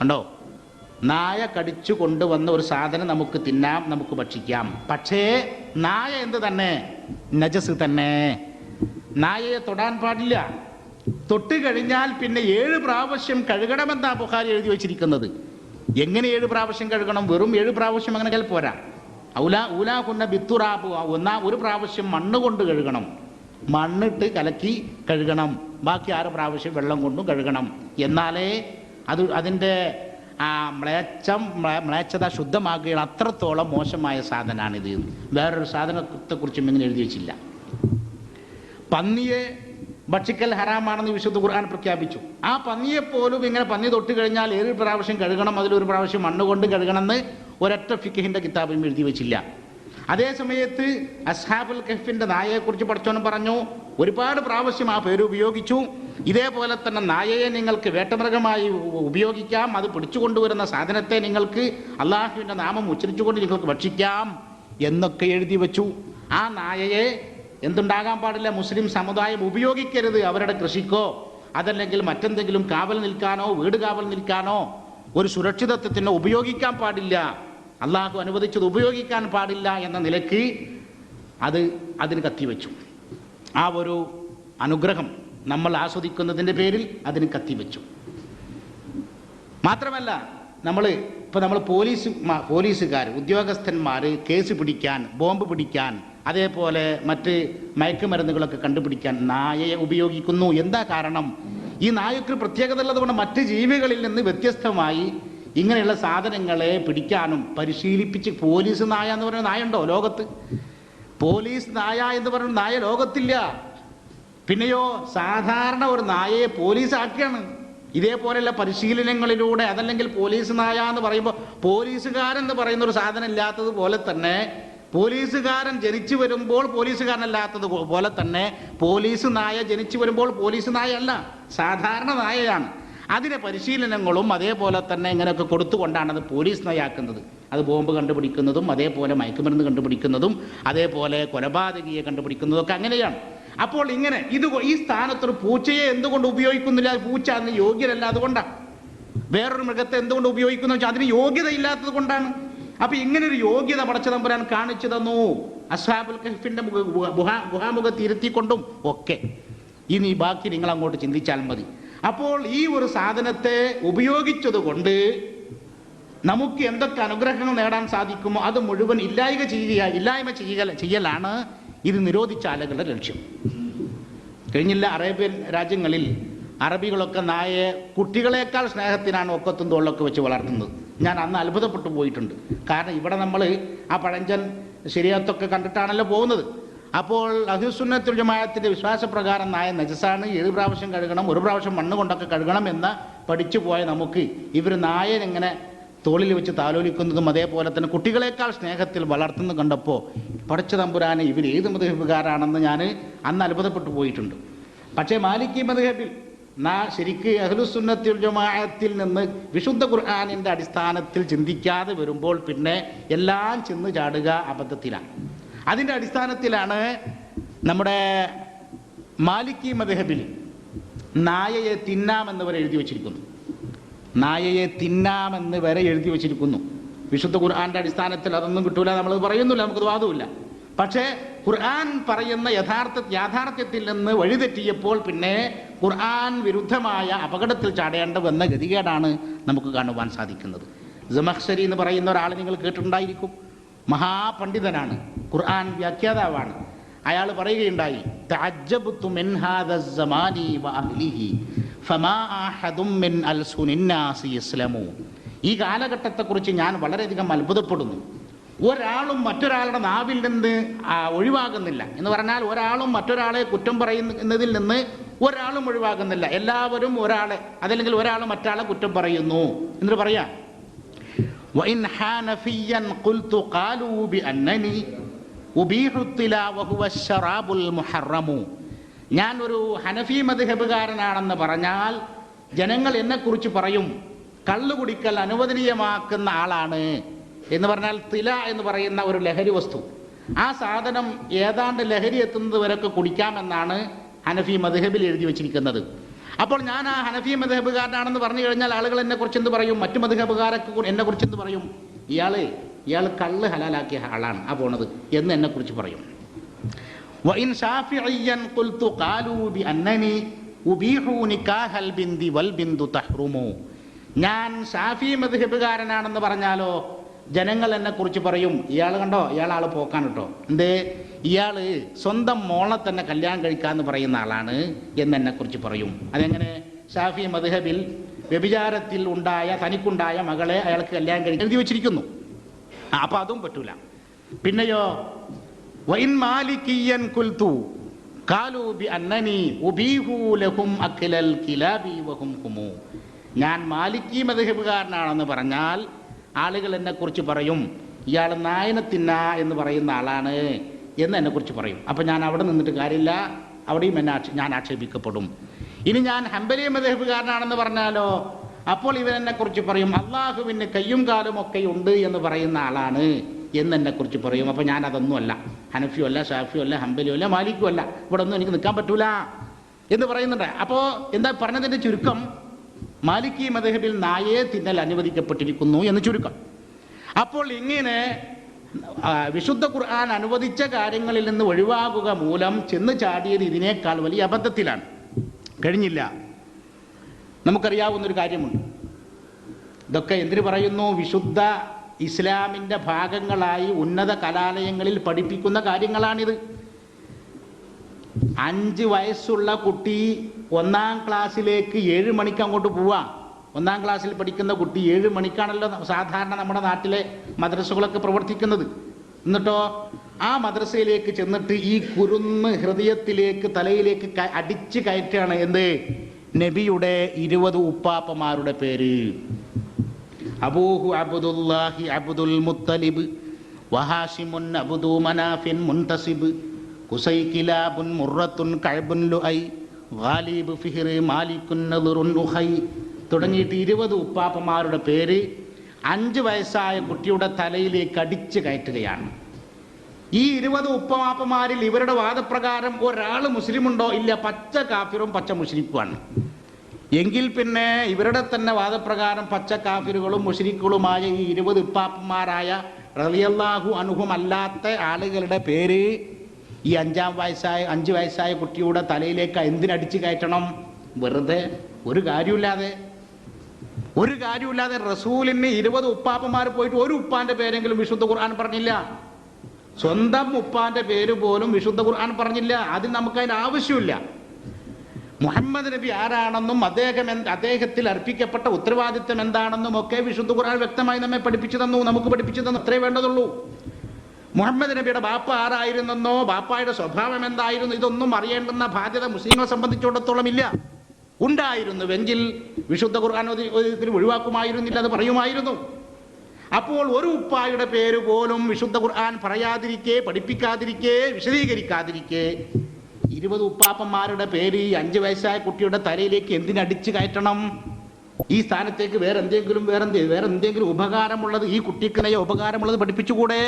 കണ്ടോ, നായ കടിച്ചു കൊണ്ടുവന്ന ഒരു സാധനം നമുക്ക് തിന്നാം, നമുക്ക് ഭക്ഷിക്കാം. പക്ഷേ നായ എന്ത് തന്നെ, നജസ് തന്നെ. നായയെ തൊടാൻ പാടില്ല. തൊട്ട് കഴിഞ്ഞാൽ പിന്നെ 7 പ്രാവശ്യം കഴുകണമെന്നാ ബുഖാരി എഴുതി വെച്ചിരിക്കുന്നത്. എങ്ങനെ 7 പ്രാവശ്യം കഴുകണം? വെറും 7 പ്രാവശ്യം അങ്ങനെ പോരാ. ഊലാകുന്ന ബിത്തുറാബ്, ഒരു പ്രാവശ്യം മണ്ണ് കൊണ്ട് കഴുകണം, മണ്ണിട്ട് കലക്കി കഴുകണം. ബാക്കി 6 പ്രാവശ്യം വെള്ളം കൊണ്ടും കഴുകണം. എന്നാലേ അതിൻ്റെ മ്ലേച്ഛത ശുദ്ധമാകുകയാണ്. അത്രത്തോളം മോശമായ സാധനമാണിത്. വേറൊരു സാധനത്തെക്കുറിച്ചും ഇങ്ങനെ എഴുതി വെച്ചില്ല. പന്നിയെ ഭക്ഷിക്കൽ ഹറാമാണെന്ന് വിശുദ്ധ ഖുർആൻ പ്രഖ്യാപിച്ചു. ആ പന്നിയെപ്പോലും ഇങ്ങനെ പന്നി തൊട്ട് കഴിഞ്ഞാൽ 7 പ്രാവശ്യം കഴുകണം, അതിലൊരു പ്രാവശ്യം മണ്ണ് കൊണ്ട് കഴുകണമെന്ന് ഒരൊറ്റ ഫിഖഹിൻ്റെ കിതാബും എഴുതി വെച്ചില്ല. അതേ സമയത്ത് അസ്ഹാബുൽ കഹ്ഫിൻ്റെ നായയെക്കുറിച്ച് പഠിച്ചോനും പറഞ്ഞു, ഒരുപാട് പ്രാവശ്യം ആ പേര് ഉപയോഗിച്ചു. ഇതേപോലെ തന്നെ നായയെ നിങ്ങൾക്ക് വേട്ടമൃഗമായി ഉപയോഗിക്കാം, അത് പിടിച്ചുകൊണ്ടുവരുന്ന സാധനത്തെ നിങ്ങൾക്ക് അള്ളാഹുവിൻ്റെ നാമം ഉച്ചരിച്ചുകൊണ്ട് നിങ്ങൾക്ക് ഭക്ഷിക്കാം എന്നൊക്കെ എഴുതി വെച്ചു. ആ നായയെ എന്തുണ്ടാകാൻ പാടില്ല, മുസ്ലിം സമുദായം ഉപയോഗിക്കരുത്. അവരുടെ കൃഷിക്കോ അതല്ലെങ്കിൽ മറ്റെന്തെങ്കിലും കാവൽ നിൽക്കാനോ വീട് കാവൽ നിൽക്കാനോ ഒരു സുരക്ഷിതത്വത്തിനോ ഉപയോഗിക്കാൻ പാടില്ല. അള്ളാഹു അനുവദിച്ചത് ഉപയോഗിക്കാൻ പാടില്ല എന്ന നിലയ്ക്ക് അതിന് കത്തിവെച്ചു. ആ ഒരു അനുഗ്രഹം നമ്മൾ ആസ്വദിക്കുന്നതിൻ്റെ പേരിൽ അതിന് കത്തിവെച്ചു. മാത്രമല്ല നമ്മൾ പോലീസുകാർ, ഉദ്യോഗസ്ഥന്മാർ കേസ് പിടിക്കാൻ, ബോംബ് പിടിക്കാൻ, അതേപോലെ മറ്റ് മയക്കുമരുന്നുകളൊക്കെ കണ്ടുപിടിക്കാൻ നായയെ ഉപയോഗിക്കുന്നു. എന്താ കാരണം? ഈ നായക്ക് പ്രത്യേകത ഉള്ളതുകൊണ്ട് മറ്റ് ജീവികളിൽ നിന്ന് വ്യത്യസ്തമായി ഇങ്ങനെയുള്ള സാധനങ്ങളെ പിടിക്കാനും പരിശീലിപ്പിച്ച്. പോലീസ് നായ എന്ന് പറയുന്ന നായുണ്ടോ ലോകത്ത്? പോലീസ് നായ എന്ന് പറയുന്ന നായ ലോകത്തില്ല. പിന്നെയോ സാധാരണ ഒരു നായയെ പോലീസ് ആക്കിയാണ്. ഇതേപോലെയുള്ള പരിശീലനങ്ങളിലൂടെ. അതല്ലെങ്കിൽ പോലീസ് നായ എന്ന് പറയുമ്പോൾ പോലീസുകാരെന്ന് പറയുന്ന ഒരു സാധനം ഇല്ലാത്തതുപോലെ തന്നെ പോലീസുകാരൻ ജനിച്ചു വരുമ്പോൾ പോലീസുകാരനല്ലാത്തത് പോലെ തന്നെ പോലീസ് നായ ജനിച്ചു വരുമ്പോൾ പോലീസ് നായ അല്ല, സാധാരണ നായയാണ്. അതിനെ പരിശീലനങ്ങളും അതേപോലെ തന്നെ ഇങ്ങനെയൊക്കെ കൊടുത്തുകൊണ്ടാണ് അത് പോലീസ് നായാക്കുന്നത്. അത് ബോംബ് കണ്ടുപിടിക്കുന്നതും അതേപോലെ മയക്കുമരുന്ന് കണ്ടുപിടിക്കുന്നതും അതേപോലെ കൊലപാതകിയെ കണ്ടുപിടിക്കുന്നതും ഒക്കെ അങ്ങനെയാണ്. അപ്പോൾ ഇങ്ങനെ ഈ സ്ഥാനത്തൊരു പൂച്ചയെ എന്തുകൊണ്ട് ഉപയോഗിക്കുന്നില്ല? പൂച്ച അതിന് യോഗ്യരല്ല, അതുകൊണ്ടാണ്. വേറൊരു മൃഗത്തെ എന്തുകൊണ്ട് ഉപയോഗിക്കുന്നു വെച്ചാൽ അതിന് യോഗ്യത ഇല്ലാത്തത് കൊണ്ടാണ്. അപ്പൊ ഇങ്ങനൊരു യോഗ്യത പടച്ച തമ്പുരാൻ കാണിച്ചു തന്നു അസ്ഹാബുൽ കഹ്ഫിന്റെ ഗുഹാമുഖത്ത് ഇരുത്തിക്കൊണ്ടും ഒക്കെ. ഇനി ബാക്കി നിങ്ങൾ അങ്ങോട്ട് ചിന്തിച്ചാൽ മതി. അപ്പോൾ ഈ ഒരു സാധനത്തെ ഉപയോഗിച്ചതുകൊണ്ട് നമുക്ക് എന്തൊക്കെ അനുഗ്രഹങ്ങൾ നേടാൻ സാധിക്കുമോ അത് മുഴുവൻ ഇല്ലായ്മ ചെയ്യലാണ് ഇത് നിരോധിച്ച ആളുകളുടെ ലക്ഷ്യം. കഴിഞ്ഞില്ല, അറേബ്യൻ രാജ്യങ്ങളിൽ അറബികളൊക്കെ നായയെ കുട്ടികളെക്കാൾ സ്നേഹത്തിനാണ് ഒക്കത്തും തോളിലൊക്കെ വെച്ച് വളർത്തുന്നത്. ഞാൻ അന്ന് അത്ഭുതപ്പെട്ടു പോയിട്ടുണ്ട്. കാരണം ഇവിടെ നമ്മൾ ആ പഴഞ്ചൻ ശരീഅത്തൊക്കെ കണ്ടിട്ടാണല്ലോ പോകുന്നത്. അപ്പോൾ അഹ്ലുസുന്നത്തുൽ ജമാഅത്തിന്റെ വിശ്വാസപ്രകാരം നായ നജസാണ്, 7 പ്രാവശ്യം കഴുകണം, 1 പ്രാവശ്യം മണ്ണ് കൊണ്ടൊക്കെ കഴുകണം എന്ന് പഠിച്ചു പോയ നമുക്ക് ഇവർ നായനെങ്ങനെ തോളിൽ വെച്ച് താലോലിക്കുന്നതും അതേപോലെ തന്നെ കുട്ടികളെക്കാൾ സ്നേഹത്തിൽ വളർത്തുന്നത് കണ്ടപ്പോൾ പടച്ച തമ്പുരാനെ ഇവർ ഏത് മദ്ഹബുകാരാണെന്ന് ഞാൻ അന്ന് അത്ഭുതപ്പെട്ടു പോയിട്ടുണ്ട്. പക്ഷേ മാലിക്കി മദ്ഹബിൽ ശരിക്ക് അഹ്ലുസുന്നത്തുൽ ജമാഅത്തിൽ നിന്ന് വിശുദ്ധ ഖുർആനിൻ്റെ അടിസ്ഥാനത്തിൽ ചിന്തിക്കാതെ വരുമ്പോൾ പിന്നെ എല്ലാം ചെന്ന് ചാടുക അബദ്ധത്തിലാണ്. അതിൻ്റെ അടിസ്ഥാനത്തിലാണ് നമ്മുടെ മാലിക്കി മദ്ഹബിൽ നായയെ തിന്നാമെന്ന് വരെ എഴുതി വച്ചിരിക്കുന്നു. നായയെ തിന്നാമെന്ന് വരെ എഴുതി വച്ചിരിക്കുന്നു. വിശുദ്ധ ഖുർആന്റെ അടിസ്ഥാനത്തിൽ അതൊന്നും കിട്ടൂല, നമ്മളത് പറയുന്നില്ല, നമുക്കത് വാദമില്ല. പക്ഷേ ഖുർആൻ പറയുന്ന യാഥാർത്ഥ്യത്തിൽ നിന്ന് വഴിതെറ്റിയപ്പോൾ പിന്നെ ഖുർആൻ വിരുദ്ധമായ അപകടത്തിൽ ചാടേണ്ട വന്ന ഗതികേടാണ് നമുക്ക് കാണുവാൻ സാധിക്കുന്നത്. സമഖ്ശരി എന്ന് പറയുന്ന ഒരാൾ നിങ്ങൾ കേട്ടിട്ടുണ്ടായിരിക്കും. മഹാപണ്ഡിതനാണ്, ഖുർആൻ വ്യാഖ്യാതാവാണ്. അയാൾ പറയുകയുണ്ടായി, തഅജ്ജബ്തു മിൻ ഹാദാ സമാനി വഅഹ്ലിഹി ഫമാ അഹദും മിൻ അൽസുനിന്നാസി യസ്ലമൂ. ഈ കാലഘട്ടത്തെക്കുറിച്ച് ഞാൻ വളരെയധികം അത്ഭുതപ്പെടുന്നു. ഒരാളും മറ്റൊരാളുടെ നാവിൽ നിന്ന് ഒഴിവാകുന്നില്ല എന്ന് പറഞ്ഞാൽ ഒരാളും മറ്റൊരാളെ കുറ്റം പറയുന്നതിൽ നിന്ന് ഒരാളും ഒഴിവാകുന്നില്ല. എല്ലാവരും ഒരാളെ അതല്ലെങ്കിൽ ഒരാൾ മറ്റാളെ കുറ്റം പറയുന്നു. എന്നിട്ട് പറയാം, وإن حنفيا قلت قالوا بأنني أبيح الطلاء وهو الشراب المحرم. ഞാൻ ഒരു ഹനഫി മദ്ഹബുകാരനാണെന്ന് പറഞ്ഞാൽ ജനങ്ങൾ എന്നെക്കുറിച്ച് പറയും കള്ളു കുടിക്കൽ അനുവദനീയമാക്കുന്ന ആളാണ് എന്ന് പറഞ്ഞാൽ തില എന്ന് പറയുന്ന ഒരു ലഹരി വസ്തു, ആ സാധനം ഏതാണ്ട് ലഹരി എത്തുന്നത് വരെയൊക്കെ കുടിക്കാമെന്നാണ് ഹനഫി മദ്ഹബിൽ എഴുതി വച്ചിരിക്കുന്നത്. അപ്പോൾ ഞാൻ ആ ഹനഫി മദ്ഹബുകാരനാണെന്ന് പറഞ്ഞു കഴിഞ്ഞാൽ ആളുകൾ എന്നെ കുറിച്ച് എന്ത് പറയും? മറ്റു മദ്ഹബുകാരൊക്കെ എന്നെ കുറിച്ച് എന്ത് പറയും? ഇയാൾ കള്ള് ഹലാലാക്കിയ ആളാണ് ആ പോണത് എന്ന് എന്നെ കുറിച്ച് പറയും. വഇൻ ശാഫിഇയ്യൻ ഖുൽതു ഖാലൂ ബിഅന്നനി ഉബീഹു നികാഹൽ ബിന്ദി വൽ ബിന്ദു തഹ്റുമു. ഞാൻ ഷാഫി മദ്ഹബുകാരനാണെന്ന് പറഞ്ഞാലോ ജനങ്ങൾ എന്നെ കുറിച്ച് പറയും, ഇയാൾ കണ്ടോ, ആള് പോക്കാൻ കേട്ടോ, എന്തേ ഇയാള് സ്വന്തം മോളെ തന്നെ കല്യാണം കഴിക്കാന്ന് പറയുന്ന ആളാണ് എന്ന് എന്നെ കുറിച്ച് പറയും. അതെങ്ങനെ? ഷാഫി മദ്ഹബിൽ വ്യഭിചാരത്തിൽ തനിക്കുണ്ടായ മകളെ അയാൾക്ക് കല്യാണം കഴിക്കാൻ എഴുതി വെച്ചിരിക്കുന്നു. അപ്പൊ അതും പറ്റൂല. പിന്നെയോ വഇൻ മാലികിയ്യൻ ഖുൽതു ഖാലൂ ബിഅന്നനി ഉബീഹു ലഹും അക്ലൽ കിലാബി വഹും ഹുമു. ഞാൻ മാലിക്കി മദ്ഹബുകാരനാണെന്ന് പറഞ്ഞാൽ ആളുകൾ എന്നെ കുറിച്ച് പറയും, ഇയാൾ നായനെ തിന്ന എന്ന് പറയുന്ന ആളാണ് എന്ന് എന്നെ കുറിച്ച് പറയും. അപ്പം ഞാൻ അവിടെ നിന്നിട്ട് കാര്യമില്ല, അവിടെയും ഞാൻ ആക്ഷേപിക്കപ്പെടും. ഇനി ഞാൻ ഹംബലി മദ്ഹബുകാരനാണെന്ന് പറഞ്ഞാലോ അപ്പോൾ ഇവരെന്നെ കുറിച്ച് പറയും, അള്ളാഹുവിന് കയ്യും കാലും ഒക്കെ ഉണ്ട് എന്ന് പറയുന്ന ആളാണ് എന്ന് എന്നെ കുറിച്ച് പറയും. അപ്പം ഞാൻ അതൊന്നുമല്ല, ഹനഫിയോ അല്ല, ഷാഫിയോ അല്ല, ഹംബലിയോ അല്ല, മാലിക്കോ അല്ല, ഇവിടെ ഒന്നും എനിക്ക് നിൽക്കാൻ പറ്റൂല എന്ന് പറയുന്നുണ്ട്. അപ്പോൾ എന്താ പറഞ്ഞതിൻ്റെ ചുരുക്കം? മാലിക്കി മദ്ഹബിൽ നായയെ തിന്നൽ അനുവദിക്കപ്പെട്ടിരിക്കുന്നു എന്ന് ചുരുക്കം. അപ്പോൾ ഇങ്ങനെ വിശുദ്ധ ഖുർആൻ അനുവദിച്ച കാര്യങ്ങളിൽ നിന്ന് ഒഴിവാകുക മൂലം ചെന്ന് ചാടിയത് ഇതിനേക്കാൾ വലിയ അബദ്ധത്തിലാണ്. കഴിഞ്ഞില്ല. നമുക്കറിയാവുന്നൊരു കാര്യമുണ്ട്. ഇതൊക്കെ എന്തിനു പറയുന്നു? വിശുദ്ധ ഇസ്ലാമിൻ്റെ ഭാഗങ്ങളായി ഉന്നത കലാലയങ്ങളിൽ പഠിപ്പിക്കുന്ന കാര്യങ്ങളാണിത്. 5 വയസ്സുള്ള കുട്ടി 1-ാം ക്ലാസ്സിലേക്ക് 7 മണിക്ക് അങ്ങോട്ട് പോവാം. 1-ാം ക്ലാസ്സിൽ പഠിക്കുന്ന കുട്ടി 7 മണിക്കാണല്ലോ സാധാരണ നമ്മുടെ നാട്ടിലെ മദ്രസകളൊക്കെ പ്രവർത്തിക്കുന്നത്. എന്നിട്ടോ ആ മദ്രസയിലേക്ക് ചെന്നിട്ട് ഈ കുരുന്ന് ഹൃദയത്തിലേക്ക് തലയിലേക്ക് അടിച്ചു കയറ്റാണ് എന്ത്? നബിയുടെ 20 ഉപ്പാപ്പമാരുടെ പേര്. അബൂഹു അബ്ദുല്ലാഹി അബ്ദുൽ മുത്തലിബ് വഹാഷിമുൻ അബ്ദു മനാഫിൻ മുൻതസിബ് കുസൈ കിലാബുൻ മുറത്തുൻ കഅബുൻ ലുഐ ഗാലിബ് ഫിഹ്ർ മാലിക്കുൻ നദറുൻ ഉഖൈ തുടങ്ങിയിട്ട് 20 ഉപ്പാപ്പമാരുടെ പേര് 5 വയസ്സായ കുട്ടിയുടെ തലയിലേക്ക് അടിച്ചു കയറ്റുകയാണ്. ഈ 20 ഉപ്പാപ്പമാരിൽ ഇവരുടെ വാദപ്രകാരം ഒരാൾ മുസ്ലിമുണ്ടോ? ഇല്ല, പച്ച കാഫിറും പച്ച മുശ്രിക്കുമാണ്. എങ്കിൽ പിന്നെ ഇവരുടെ തന്നെ വാദപ്രകാരം പച്ച കാഫിറുകളും മുശ്രിക്കുകളുമായ ഈ 20 ഉപ്പാപ്പന്മാരായ റളിയല്ലാഹു അൻഹും അല്ലാത്ത ആളുകളുടെ പേര് ഈ 5 വയസ്സായ കുട്ടിയുടെ തലയിലേക്ക് എന്തിനടിച്ചു കയറ്റണം? വെറുതെ ഒരു കാര്യമില്ലാതെ റസൂലിന് 20 ഉപ്പാപ്പന്മാർ പോയിട്ട് ഒരു ഉപ്പാന്റെ പേരെങ്കിലും വിശുദ്ധ ഖുർആൻ പറഞ്ഞില്ല. സ്വന്തം ഉപ്പാന്റെ പേര് പോലും വിശുദ്ധ ഖുർആൻ പറഞ്ഞില്ല. അതിന് നമുക്കതിന് ആവശ്യമില്ല. മുഹമ്മദ് നബി ആരാണെന്നും അദ്ദേഹത്തിൽ അർപ്പിക്കപ്പെട്ട ഉത്തരവാദിത്വം എന്താണെന്നും ഒക്കെ വിശുദ്ധ ഖുർആൻ വ്യക്തമായി നമ്മെ പഠിപ്പിച്ചു തന്നു, നമുക്ക് പഠിപ്പിച്ചു തന്നു. അത്രേ വേണ്ടതുള്ളൂ. മുഹമ്മദ് നബിയുടെ ബാപ്പ ആരായിരുന്നെന്നോ ബാപ്പായുടെ സ്വഭാവം എന്തായിരുന്നു ഇതൊന്നും അറിയേണ്ടുന്ന ബാധ്യത മുസ്ലിങ്ങളെ സംബന്ധിച്ചിടത്തോളം ഇല്ല. ഉണ്ടായിരുന്നുവെങ്കിൽ വിശുദ്ധ ഖുർആൻ ഒഴിവാക്കുമായിരുന്നില്ല, അത് പറയുമായിരുന്നു. അപ്പോൾ ഒരു ഉപ്പായുടെ പേര് പോലും വിശുദ്ധ ഖുർആൻ പറയാതിരിക്കെ, പഠിപ്പിക്കാതിരിക്കെ, വിശദീകരിക്കാതിരിക്കെ 20 ഉപ്പാപ്പന്മാരുടെ പേര് ഈ 5 വയസ്സായ കുട്ടിയുടെ തലയിലേക്ക് എന്തിനടിച്ചു കയറ്റണം? ഈ സ്ഥാനത്തേക്ക് വേറെ എന്തെങ്കിലും ഉപകാരമുള്ളത്, ഈ കുട്ടിക്ക് ഉപകാരമുള്ളത് പഠിപ്പിച്ചുകൂടെ?